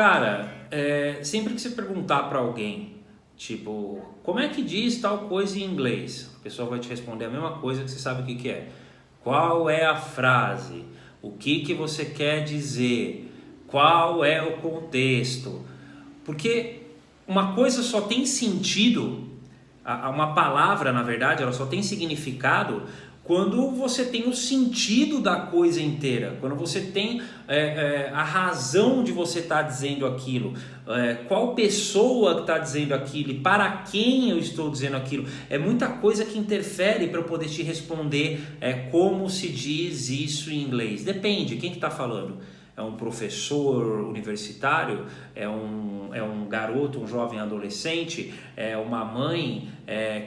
Cara, sempre que você perguntar para alguém, tipo, como é que diz tal coisa em inglês? A pessoa vai te responder a mesma coisa que você sabe o que que é. Qual é a frase? O que que você quer dizer? Qual é o contexto? Porque uma coisa só tem sentido, uma palavra, na verdade, ela só tem significado quando você tem o sentido da coisa inteira, quando você tem a razão de você estar dizendo aquilo, qual pessoa está dizendo aquilo e para quem eu estou dizendo aquilo. É muita coisa que interfere para eu poder te responder como se diz isso em inglês. Depende, quem que está falando? É um professor universitário, é um garoto, um jovem adolescente, é uma mãe,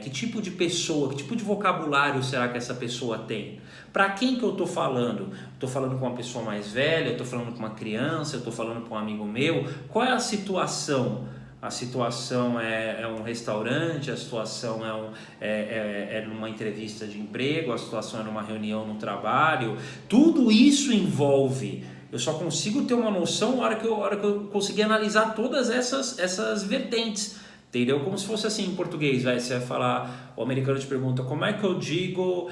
que tipo de pessoa, que tipo de vocabulário será que essa pessoa tem? Para quem que eu estou falando? Estou falando com uma pessoa mais velha, estou falando com uma criança, estou falando com um amigo meu? Qual é a situação? A situação é um restaurante, a situação é numa entrevista de emprego, a situação é numa reunião no trabalho. Tudo isso envolve. Eu só consigo ter uma noção na hora que eu conseguir analisar todas essas vertentes, entendeu? Como se fosse assim em português, você vai falar, o americano te pergunta, como é que eu digo,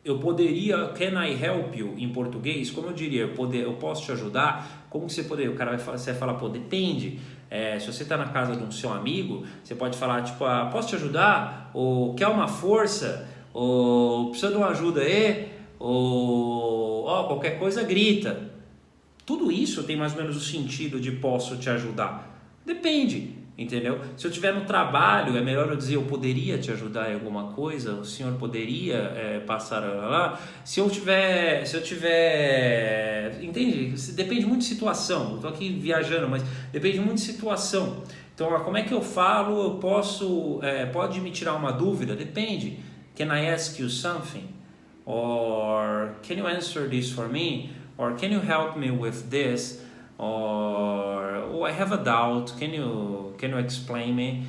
eu poderia, can I help you, em português? Como eu diria, eu posso te ajudar? Como que você poderia? O cara você vai falar, pô, depende. Se você está na casa de um seu amigo, você pode falar, tipo, posso te ajudar? Ou quer uma força? Ou precisa de uma ajuda aí? Ou qualquer coisa grita. Tudo isso tem mais ou menos o sentido de posso te ajudar. Depende, entendeu? Se eu estiver no trabalho, é melhor eu dizer eu poderia te ajudar em alguma coisa, o senhor poderia passar lá. Se eu tiver, entende? Depende muito de situação. Eu estou aqui viajando, mas depende muito de situação. Então, como é que eu falo? Eu posso, pode me tirar uma dúvida? Depende. Can I ask you something? Or can you answer this for me? Or can you help me with this? Or I have a doubt, can you explain me?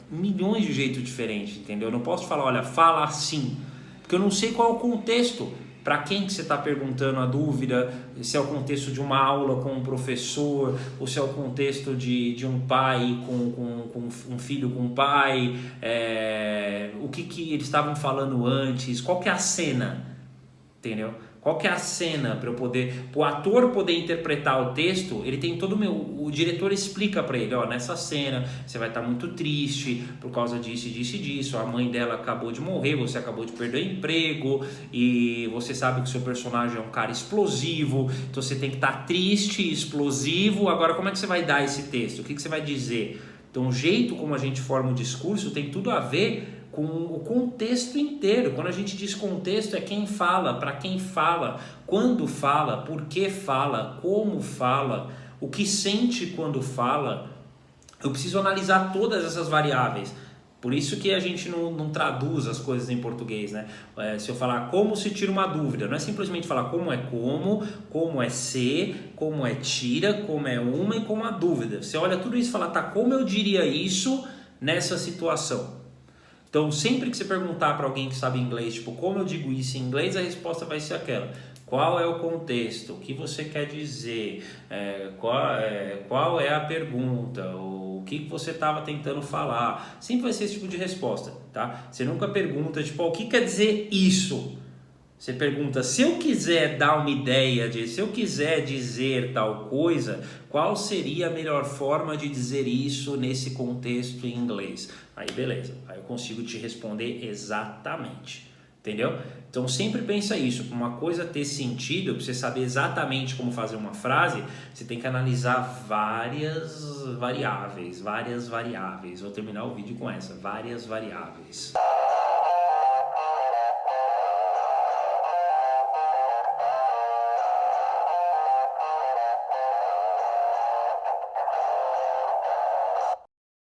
Milhões de jeitos diferentes, entendeu? Eu não posso falar, olha, fala assim, porque eu não sei qual é o contexto. Para quem que você está perguntando a dúvida, se é o contexto de uma aula com um professor, ou se é o contexto de um pai com um filho com um pai, o que eles estavam falando antes, qual que é a cena, entendeu? Qual que é a cena para eu poder, o ator poder interpretar o texto, ele tem todo o diretor explica para ele, nessa cena você vai estar muito triste por causa disso, disso e disso, a mãe dela acabou de morrer, você acabou de perder o emprego e você sabe que o seu personagem é um cara explosivo, então você tem que estar triste, explosivo. Agora como é que você vai dar esse texto? O que você vai dizer? Então o jeito como a gente forma o discurso tem tudo a ver com o contexto inteiro. Quando a gente diz contexto, é quem fala, para quem fala, quando fala, por que fala, como fala, o que sente quando fala. Eu preciso analisar todas essas variáveis. Por isso que a gente não traduz as coisas em português, né? Se eu falar como se tira uma dúvida, não é simplesmente falar como é ser, como é tira, como é uma e como a dúvida. Você olha tudo isso e fala, tá, como eu diria isso nessa situação? Então, sempre que você perguntar para alguém que sabe inglês, tipo, como eu digo isso em inglês, a resposta vai ser aquela. Qual é o contexto? O que você quer dizer? Qual é a pergunta? O que você estava tentando falar? Sempre vai ser esse tipo de resposta, tá? Você nunca pergunta, tipo, o que quer dizer isso? Você pergunta, se eu quiser dar uma ideia se eu quiser dizer tal coisa, qual seria a melhor forma de dizer isso nesse contexto em inglês? Aí beleza, aí eu consigo te responder exatamente, entendeu? Então sempre pensa isso, para uma coisa ter sentido, para você saber exatamente como fazer uma frase, você tem que analisar várias variáveis. Vou terminar o vídeo com essa, várias variáveis.